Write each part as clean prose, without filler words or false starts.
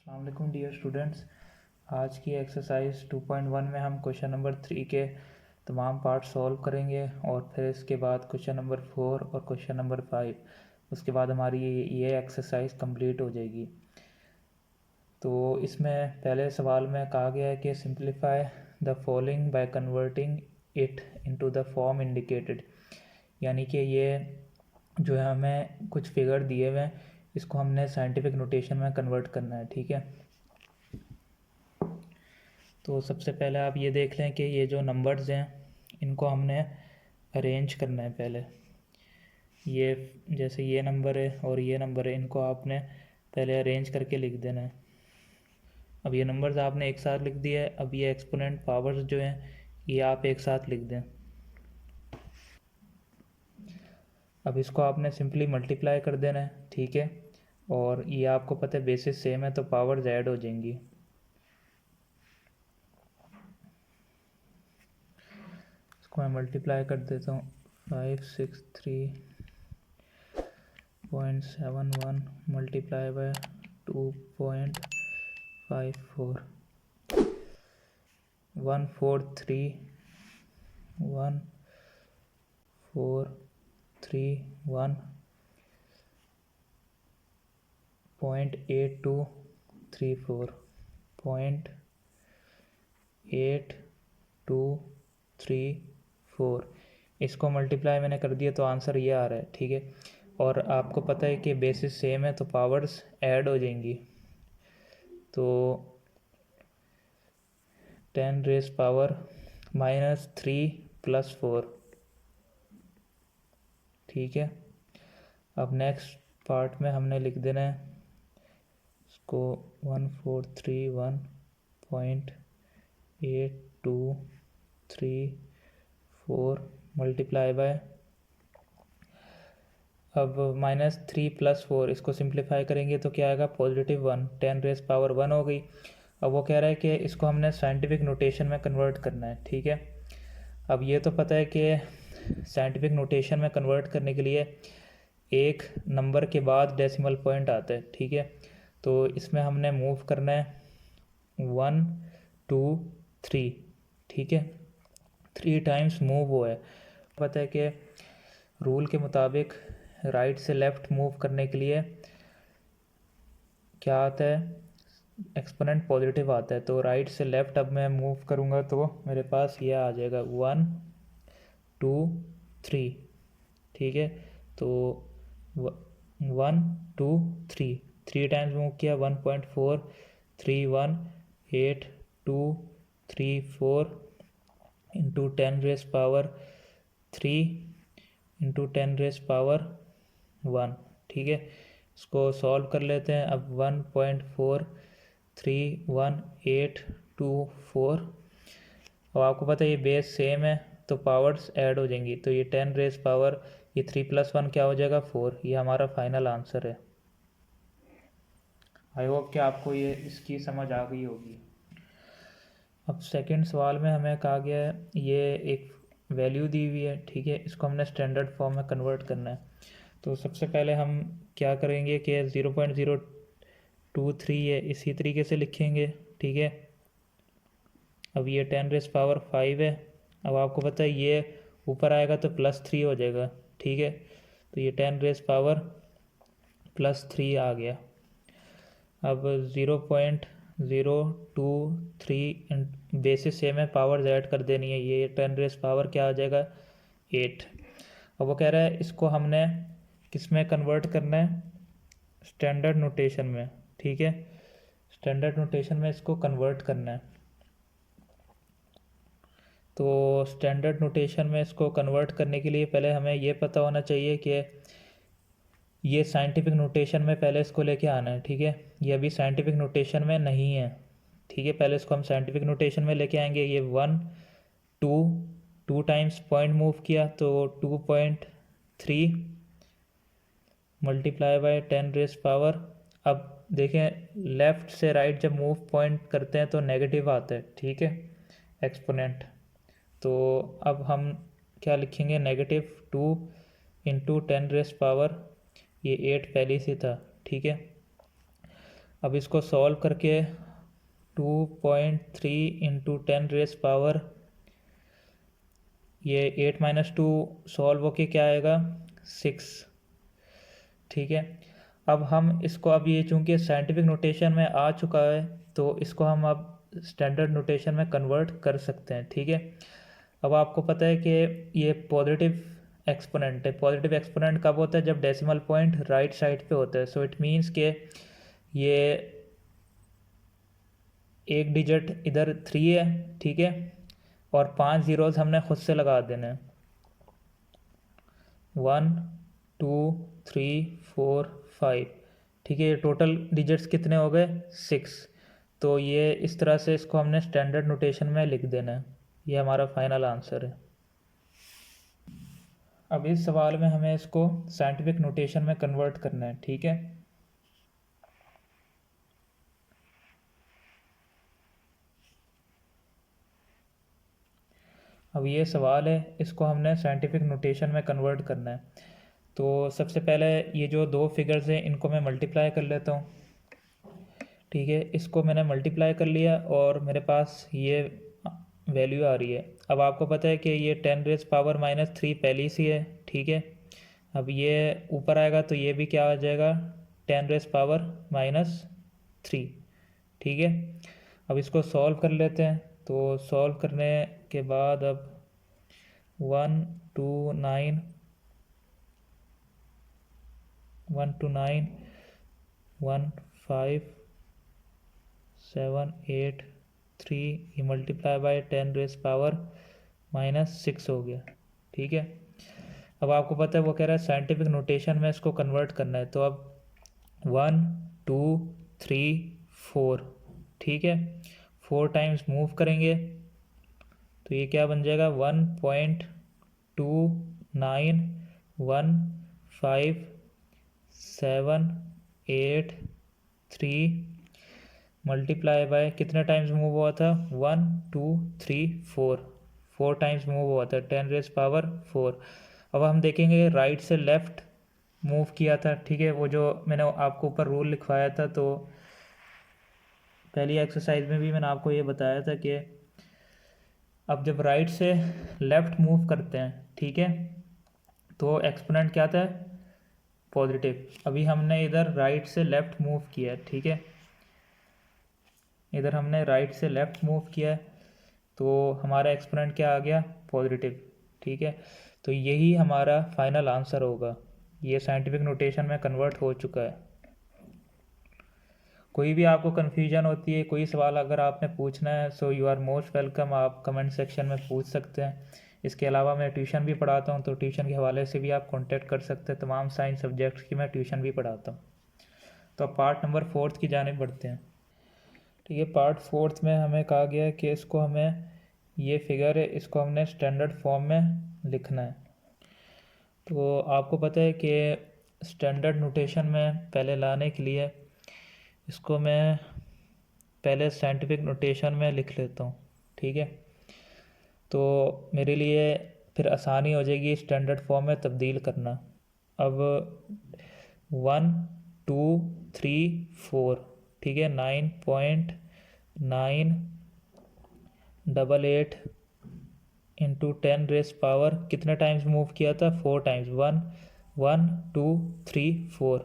अस्सलाम वालेकुम dear students. आज की एक्सरसाइज 2.1 में हम क्वेश्चन नंबर 3 के तमाम पार्ट सॉल्व करेंगे और फिर इसके बाद क्वेश्चन नंबर 4 और क्वेश्चन नंबर 5, उसके बाद हमारी ये एक्सरसाइज कंप्लीट हो जाएगी। तो इसमें पहले सवाल में कहा गया है कि simplify the following by converting it into the form indicated, यानी कि ये जो है हमें कुछ फिगर दिए हुए हैं, इसको हमने साइंटिफिक नोटेशन में कन्वर्ट करना है। ठीक है, तो सबसे पहले आप ये देख लें कि ये जो नंबर्स हैं इनको हमने अरेंज करना है। पहले ये जैसे ये नंबर है और ये नंबर है, इनको आपने पहले अरेंज करके लिख देना है। अब ये नंबर्स आपने एक साथ लिख दिया है। अब ये एक्सपोनेंट पावर्स जो हैं ये आप एक साथ लिख दें। अब इसको आपने सिंपली मल्टीप्लाई कर देना है। ठीक है, और ये आपको पता है बेसिस सेम है तो पावर्स ऐड हो जाएंगी। इसको मैं मल्टीप्लाई कर देता हूँ। 563.71 मल्टीप्लाई बाय 2.54 143.8234 इसको मल्टीप्लाई मैंने कर दिया तो आंसर ये आ रहा है। ठीक है, और आपको पता है कि बेसिस सेम है तो पावर्स ऐड हो जाएंगी। तो 10 रेस पावर -3 + 4। ठीक है, अब नेक्स्ट पार्ट में हमने लिख देना है इसको 1431.8234 मल्टीप्लाई बाय, अब -3 + 4 इसको सिंप्लीफाई करेंगे तो क्या आएगा +1। 10 रेस पावर 1 हो गई। अब वो कह रहा है कि इसको हमने साइंटिफिक नोटेशन में कन्वर्ट करना है। ठीक है, अब ये तो पता है कि साइंटिफिक नोटेशन में कन्वर्ट करने के लिए एक नंबर के बाद डेसिमल पॉइंट आता है। ठीक है, तो इसमें हमने मूव करना है 1 2 3। ठीक है, 3 टाइम्स मूव हुआ है। पता है कि रूल के मुताबिक राइट से लेफ़्ट मूव करने के लिए क्या आता है, एक्सपोनेंट पॉजिटिव आता है। तो राइट से लेफ़्ट अब मैं मूव करूँगा तो मेरे पास ये आ जाएगा 1 2 3। ठीक है, तो 1 2 3 3 टाइम्स मूव किया 1.4318234 into 10 raise power 3 into 10 raise power 1। ठीक है, इसको सॉल्व कर लेते हैं। अब 1.43184 और आपको पता है ये बेस सेम है तो पावर्स ऐड हो जाएंगी। तो ये 10 रेस पावर ये 3 + 1 क्या हो जाएगा 4। ये हमारा फाइनल आंसर है। आई होप कि आपको ये इसकी समझ आ गई होगी। अब सेकंड सवाल में हमें कहा गया है ये एक वैल्यू दी हुई है। ठीक है, इसको हमने स्टैंडर्ड फॉर्म में कन्वर्ट करना है। तो सबसे पहले हम क्या करेंगे कि 0.023 है इसी तरीके से लिखेंगे। ठीक है, अब ये 10 रेस पावर 5 है। अब आपको पता है ये ऊपर आएगा तो +3 हो जाएगा। ठीक है, तो ये 10 रेस पावर +3 आ गया। अब 0.023 बेसिस सेम है, पावर्स ऐड कर देनी है। ये 10 रेस पावर क्या आ जाएगा 8। अब वो कह रहा है इसको हमने किस में कन्वर्ट करना है, स्टैंडर्ड नोटेशन में। ठीक है, स्टैंडर्ड नोटेशन में इसको कन्वर्ट करना है। तो स्टैंडर्ड नोटेशन में इसको कन्वर्ट करने के लिए पहले हमें ये पता होना चाहिए कि ये साइंटिफिक नोटेशन में पहले इसको लेके आना है। ठीक है, ये अभी साइंटिफिक नोटेशन में नहीं है। ठीक है, पहले इसको हम साइंटिफिक नोटेशन में लेके आएंगे। ये 1 2 टाइम्स पॉइंट मूव किया तो 2.3 मल्टीप्लाई बाय 10 रेस पावर। अब देखें लेफ़्ट से राइट जब मूव पॉइंट करते हैं तो नेगेटिव आता है। ठीक है, एक्सपोनेंट। तो अब हम क्या लिखेंगे -2 इंटू 10 रेस पावर, ये 8 पहले से था। ठीक है, अब इसको सॉल्व करके 2.3 इंटू 10 रेस पावर ये 8 - 2 सॉल्व होके क्या आएगा 6। ठीक है, अब हम इसको, अब ये चूँकि साइंटिफिक नोटेशन में आ चुका है तो इसको हम अब स्टैंडर्ड नोटेशन में कन्वर्ट कर सकते हैं। ठीक है, अब आपको पता है कि ये पॉजिटिव एक्सपोनेंट है। पॉजिटिव एक्सपोनेंट कब होता है? जब डेसिमल पॉइंट राइट साइड पे होता है। सो इट मीन्स के ये एक डिजिट इधर 3 है। ठीक है, और 5 ज़ीरोज़ हमने खुद से लगा देने हैं। 1 2 3 4 5। ठीक है, ये टोटल डिजिट्स कितने हो गए 6। तो ये इस तरह से इसको हमने स्टैंडर्ड नोटेशन में लिख देना है। ये हमारा फाइनल आंसर है। अब इस सवाल में हमें इसको साइंटिफिक नोटेशन में कन्वर्ट करना है। ठीक है, अब ये सवाल है, इसको हमने साइंटिफिक नोटेशन में कन्वर्ट करना है। तो सबसे पहले ये जो दो फिगर्स हैं इनको मैं मल्टीप्लाई कर लेता हूँ। ठीक है, इसको मैंने मल्टीप्लाई कर लिया और मेरे पास ये वैल्यू आ रही है। अब आपको पता है कि ये 10 रेज़ पावर -3 पहली सी है। ठीक है, अब ये ऊपर आएगा तो ये भी क्या आ जाएगा 10 रेज़ पावर -3। ठीक है, अब इसको सॉल्व कर लेते हैं। तो सॉल्व करने के बाद अब 1 2 9 1 2 9 1 5 7 8 3 ये मल्टीप्लाई बाय 10 रेज़ पावर -6 हो गया। ठीक है, अब आपको पता है वो कह रहा है साइंटिफिक नोटेशन में इसको कन्वर्ट करना है। तो अब 1 2 3 4। ठीक है, 4 टाइम्स मूव करेंगे तो ये क्या बन जाएगा 1.291573 मल्टीप्लाई बाय कितने टाइम्स मूव हुआ था 1 2 3 4। 4 टाइम्स मूव हुआ था 10 रेज़ पावर 4। अब हम देखेंगे राइट से लेफ़्ट मूव किया था। ठीक है, वो जो मैंने आपको ऊपर रूल लिखवाया था, तो पहली एक्सरसाइज में भी मैंने आपको ये बताया था कि अब जब राइट से लेफ़्ट मूव करते हैं, ठीक है, तो एक्सपोनेंट क्या था पॉजिटिव। अभी हमने इधर राइट से लेफ़्ट मूव किया है। ठीक है, इधर हमने राइट से लेफ़्ट मूव किया है तो हमारा एक्सपोनेंट क्या आ गया पॉजिटिव। ठीक है, तो यही हमारा फाइनल आंसर होगा। ये साइंटिफिक नोटेशन में कन्वर्ट हो चुका है। कोई भी आपको कन्फ्यूजन होती है, कोई सवाल अगर आपने पूछना है, so you are most welcome, आप कमेंट सेक्शन में पूछ सकते हैं। इसके अलावा मैं ट्यूशन भी पढ़ाता हूँ, तो ट्यूशन के हवाले से भी आप कांटेक्ट कर सकते हैं। तमाम साइंस सब्जेक्ट्स की मैं ट्यूशन भी पढ़ाता हूँ। तो अब पार्ट नंबर 4 की जानिब बढ़ते हैं। ठीक है, पार्ट 4 में हमें कहा गया है कि इसको हमें, ये फिगर है, इसको हमने स्टैंडर्ड फॉर्म में लिखना है। तो आपको पता है कि स्टैंडर्ड नोटेशन में पहले लाने के लिए इसको मैं पहले साइंटिफिक नोटेशन में लिख लेता हूँ। ठीक है, तो मेरे लिए फिर आसानी हो जाएगी स्टैंडर्ड फॉर्म में तब्दील करना। अब 1 2 3 4। ठीक है, 9.988 इंटू 10 रेज़ पावर कितने टाइम्स मूव किया था 4 टाइम्स। 1 1 2 3 4।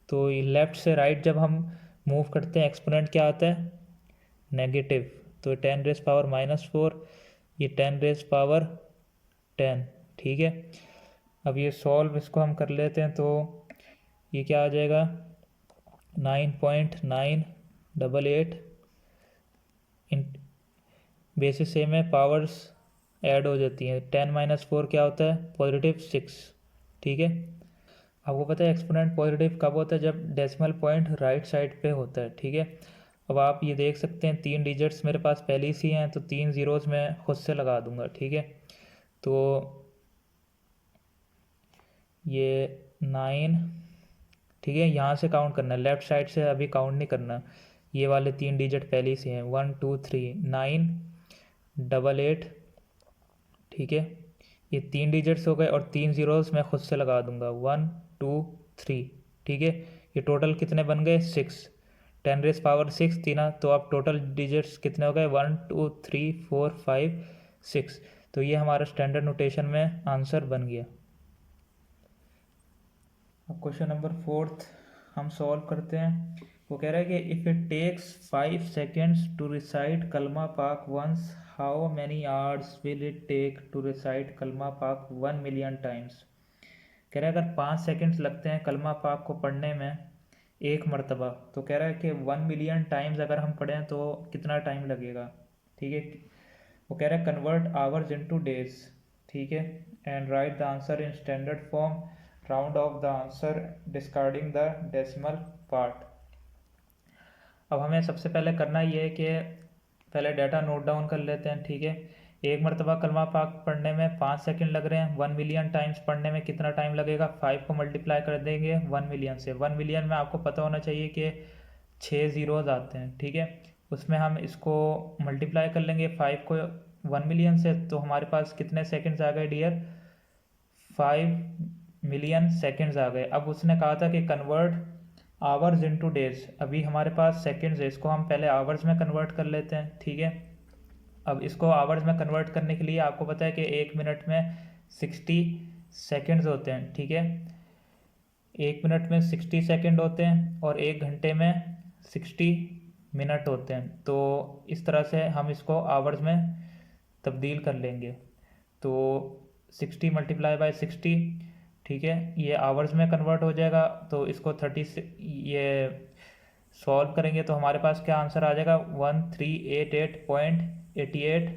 तो लेफ़्ट से राइट जब हम मूव करते हैं एक्सपोनेंट क्या आता है नेगेटिव। तो 10 रेज़ पावर -4, ये 10 रेज़ पावर 10। ठीक है, अब ये सॉल्व इसको हम कर लेते हैं तो ये क्या आ जाएगा 9.988 बेसिस सेम है, पावर्स ऐड हो जाती हैं। 10 - 4 क्या होता है +6। ठीक है, आपको पता है एक्सपोनेंट पॉजिटिव कब होता है जब डेसिमल पॉइंट राइट साइड पे होता है। ठीक है, अब आप ये देख सकते हैं 3 डिजिट्स मेरे पास पहले से हैं, तो 3 ज़ीरोज़ मैं खुद से लगा दूंगा। ठीक है, तो ये 9। ठीक है, यहाँ से काउंट करना है, लेफ़्ट साइड से अभी काउंट नहीं करना। ये वाले 3 डिजिट पहले से हैं 1 2 3 988। ठीक है, ये 3 डिजिट्स हो गए और 3 ज़ीरोज़ मैं खुद से लगा दूंगा 1 2 3। ठीक है, ये टोटल कितने बन गए 6। 10⁻⁶ थी ना, तो अब टोटल डिजिट्स कितने हो गए, 1 2 3 4 5 6। तो ये हमारा स्टैंडर्ड नोटेशन में आंसर बन गया। अब क्वेश्चन नंबर 4 हम सॉल्व करते हैं। वो कह रहा है कि if it takes 5 seconds to recite kalma pak once, how many hours will it take to recite kalma pak 1 million times. कह रहा है अगर 5 सेकेंड्स लगते हैं कलमा पाक को पढ़ने में एक मरतबा, तो कह रहा है कि 1 मिलियन टाइम्स अगर हम पढ़ें तो कितना टाइम लगेगा। ठीक है, वो कह रहा है कन्वर्ट आवर्स इनटू डेज। ठीक है, and right the answer in standard form, round of the answer discarding the decimal part. अब हमें सबसे पहले करना ये है कि पहले डाटा नोट डाउन कर लेते हैं। ठीक है, एक मरतबा कलमा पाक पढ़ने में 5 सेकंड लग रहे हैं, 1 मिलियन टाइम्स पढ़ने में कितना टाइम लगेगा, 5 को मल्टीप्लाई कर देंगे 1 मिलियन से। 1 मिलियन में आपको पता होना चाहिए कि 6 ज़ीरोज़ आते हैं। ठीक है, उसमें हम इसको मल्टीप्लाई कर लेंगे 5 को 1 मिलियन से, तो हमारे पास कितने सेकंड्स आ गए डियर, 5 मिलियन सेकंड्स आ गए। अब उसने कहा था कि कन्वर्ट आवर्स इनटू डेज, अभी हमारे पास सेकंड्स है, इसको हम पहले आवर्स में कन्वर्ट कर लेते हैं। ठीक है, अब इसको आवर्स में कन्वर्ट करने के लिए आपको पता है कि 1 मिनट में 60 सेकंड्स होते हैं। ठीक है, 1 मिनट में 60 सेकंड होते हैं और 1 घंटे में 60 मिनट होते हैं। तो इस तरह से हम इसको आवर्स में तब्दील कर लेंगे। तो 60 मल्टीप्लाई बाय 60, ठीक है, ये आवर्स में कन्वर्ट हो जाएगा। तो इसको 30 से ये सॉल्व करेंगे तो हमारे पास क्या आंसर आ जाएगा, 1388.88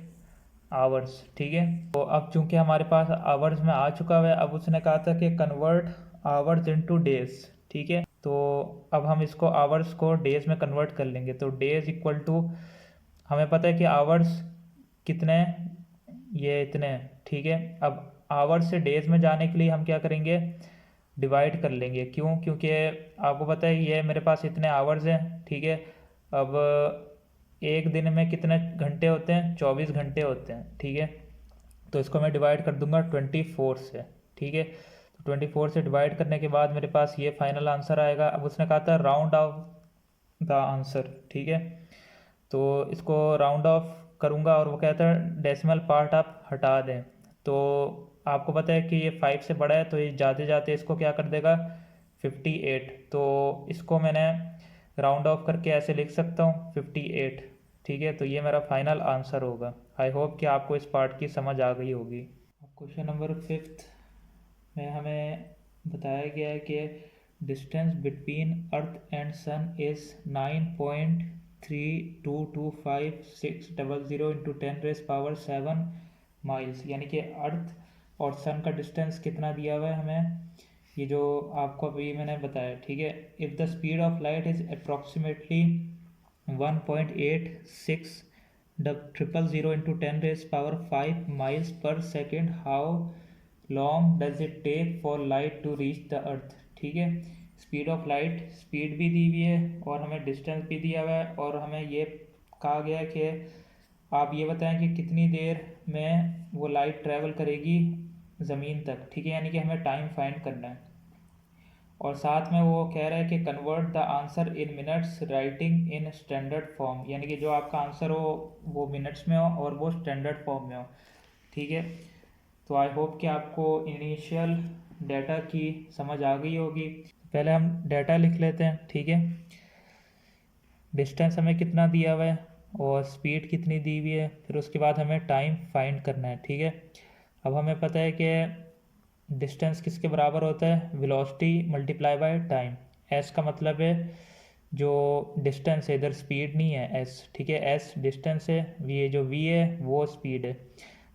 आवर्स। ठीक है, तो अब चूंकि हमारे पास आवर्स में आ चुका है, अब उसने कहा था कि कन्वर्ट आवर्स इनटू डेज। ठीक है, तो अब हम इसको आवर्स को डेज में कन्वर्ट कर लेंगे। तो डेज इक्वल टू, हमें पता है कि आवर्स कितने, ये इतने। ठीक है, अब आवर्स से डेज में जाने के लिए हम क्या करेंगे, डिवाइड कर लेंगे। क्यों, क्योंकि आपको पता है ये मेरे पास इतने आवर्स हैं। ठीक है, अब एक दिन में कितने घंटे होते हैं, 24 घंटे होते हैं। ठीक है, तो इसको मैं डिवाइड कर दूंगा 24 से। ठीक है, तो 24 से डिवाइड करने के बाद मेरे पास ये फाइनल आंसर आएगा। अब उसने कहा था राउंड ऑफ द आंसर। ठीक है, तो इसको राउंड ऑफ करूँगा और वो कहता है डेसिमल पार्ट आप हटा दें। तो आपको पता है कि ये 5 से बड़ा है, तो ये जाते जाते इसको क्या कर देगा, 58। तो इसको मैंने राउंड ऑफ करके ऐसे लिख सकता हूँ 58। ठीक है, तो ये मेरा फाइनल आंसर होगा। आई होप कि आपको इस पार्ट की समझ आ गई होगी। क्वेश्चन नंबर 5 में हमें बताया गया है कि distance between earth and sun is 9.3225600 into 10⁻7 miles. यानी कि अर्थ और सन का डिस्टेंस कितना दिया हुआ है हमें, ये जो आपको अभी मैंने बताया। ठीक है, if the speed of light is approximately 1.8600 into 10⁻5 miles per second, how long does it take for light to reach the earth. ठीक है, स्पीड ऑफ लाइट, स्पीड भी दी हुई है और हमें डिस्टेंस भी दिया हुआ है, और हमें ये कहा गया है कि आप ये बताएं कि कितनी देर में वो लाइट ट्रैवल करेगी ज़मीन तक। ठीक है, यानी कि हमें टाइम फाइंड करना है। और साथ में वो कह रहा है कि convert the answer in minutes writing in standard form, यानी कि जो आपका आंसर हो वो मिनट्स में हो और वो स्टैंडर्ड फॉर्म में हो। ठीक है, तो आई होप कि आपको इनिशियल डाटा की समझ आ गई होगी। पहले हम डाटा लिख लेते हैं। ठीक है, डिस्टेंस हमें कितना दिया हुआ है और स्पीड कितनी दी हुई है, फिर उसके बाद हमें टाइम फाइंड करना है। ठीक है, अब हमें पता है कि डिस्टेंस किसके बराबर होता है, velocity multiply by time. S का मतलब है जो डिस्टेंस है, इधर स्पीड नहीं है, एस। ठीक है, एस डिस्टेंस है, वी जो वी है वो स्पीड है।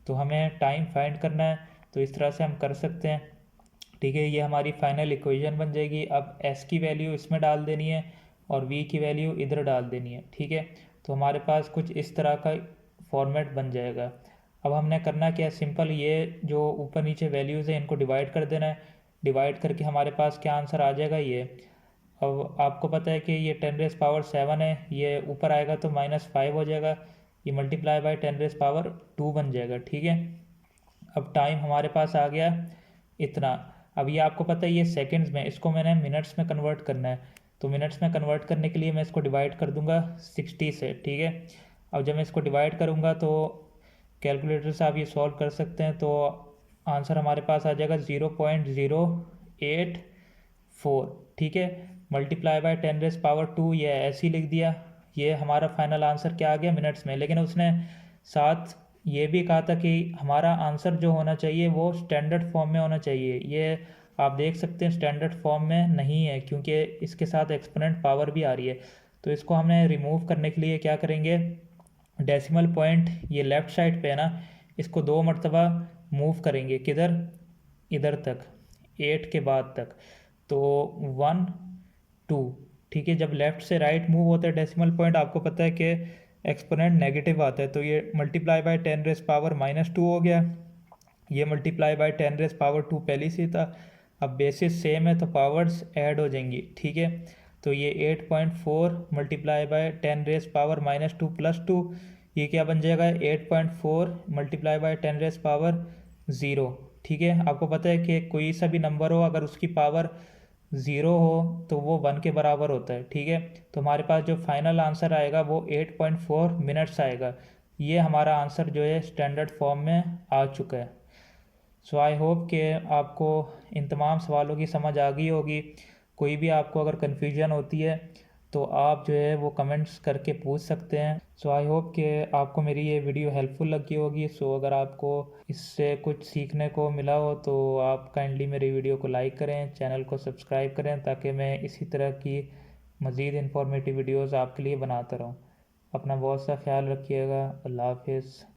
तो हमें टाइम फाइंड करना है, तो इस तरह से हम कर सकते हैं। ठीक है, ये हमारी फाइनल इक्वेशन बन जाएगी। अब एस की वैल्यू इसमें डाल देनी है और वी की वैल्यू इधर डाल देनी है। ठीक है, तो हमारे पास कुछ इस तरह का फॉर्मेट बन जाएगा। अब हमने करना क्या है, सिंपल ये जो ऊपर नीचे वैल्यूज़ हैं इनको डिवाइड कर देना है। डिवाइड करके हमारे पास क्या आंसर आ जाएगा, ये। अब आपको पता है कि ये 10⁻7 है, ये ऊपर आएगा तो -5 हो जाएगा, ये मल्टीप्लाई बाय 10⁻2 बन जाएगा। ठीक है, अब टाइम हमारे पास आ गया इतना। अब ये आपको पता है ये सेकंड्स में, इसको मैंने मिनट्स में कन्वर्ट करना है। तो मिनट्स में कन्वर्ट करने के लिए मैं इसको डिवाइड कर दूंगा 60 से, ठीक है। अब जब मैं इसको डिवाइड करूंगा तो कैलकुलेटर से आप ये सॉल्व कर सकते हैं, तो आंसर हमारे पास आ जाएगा 0.084, ठीक है। मल्टीप्लाई बाय 10⁻², ये ऐसे ही लिख दिया। ये हमारा फाइनल आंसर क्या आ गया मिनट्स में। लेकिन उसने साथ ये भी कहा था कि हमारा आंसर जो होना चाहिए वो स्टैंडर्ड फॉर्म में होना चाहिए। ये आप देख सकते हैं स्टैंडर्ड फॉर्म में नहीं है, क्योंकि इसके साथ एक्सपोनेंट पावर भी आ रही है। तो इसको हमें रिमूव करने के लिए क्या करेंगे, डेसिमल पॉइंट ये लेफ़्ट साइड पे है ना, इसको 2 मरतबा मूव करेंगे, किधर, इधर तक, 8 के बाद तक। तो 1 2, ठीक है। जब लेफ़्ट से राइट मूव होता है डेसिमल पॉइंट, आपको पता है कि एक्सपोनेंट नेगेटिव आता है, तो ये मल्टीप्लाई बाय 10⁻⁻² हो गया। ये मल्टीप्लाई बाय 10⁻² पहले से था। अब बेसिस सेम है तो पावर्स ऐड हो जाएंगी, ठीक है। तो ये 8.4 मल्टीप्लाई बाय 10⁻² प्लस 2, ये क्या बन जाएगा, 8.4 मल्टीप्लाई बाय 10⁻0, ठीक है। आपको पता है कि कोई सा भी नंबर हो अगर उसकी पावर 0 हो तो वो 1 के बराबर होता है, ठीक है। तो हमारे पास जो फाइनल आंसर आएगा वो 8.4 मिनट्स आएगा। ये हमारा आंसर जो है स्टैंडर्ड फॉर्म में आ चुका है। सो आई होप कि आपको इन तमाम सवालों की समझ आ गई होगी। कोई भी आपको अगर कन्फ्यूजन होती है तो आप जो है वो कमेंट्स करके पूछ सकते हैं। सो आई होप कि आपको मेरी ये वीडियो हेल्पफुल लगी होगी। सो अगर आपको इससे कुछ सीखने को मिला हो तो आप काइंडली मेरी वीडियो को लाइक करें, चैनल को सब्सक्राइब करें, ताकि मैं इसी तरह की मज़ीद इन्फॉर्मेटिव वीडियोज़ आपके लिए बनाता रहूँ। अपना बहुत सा ख्याल रखिएगा। अल्लाह हाफिज़।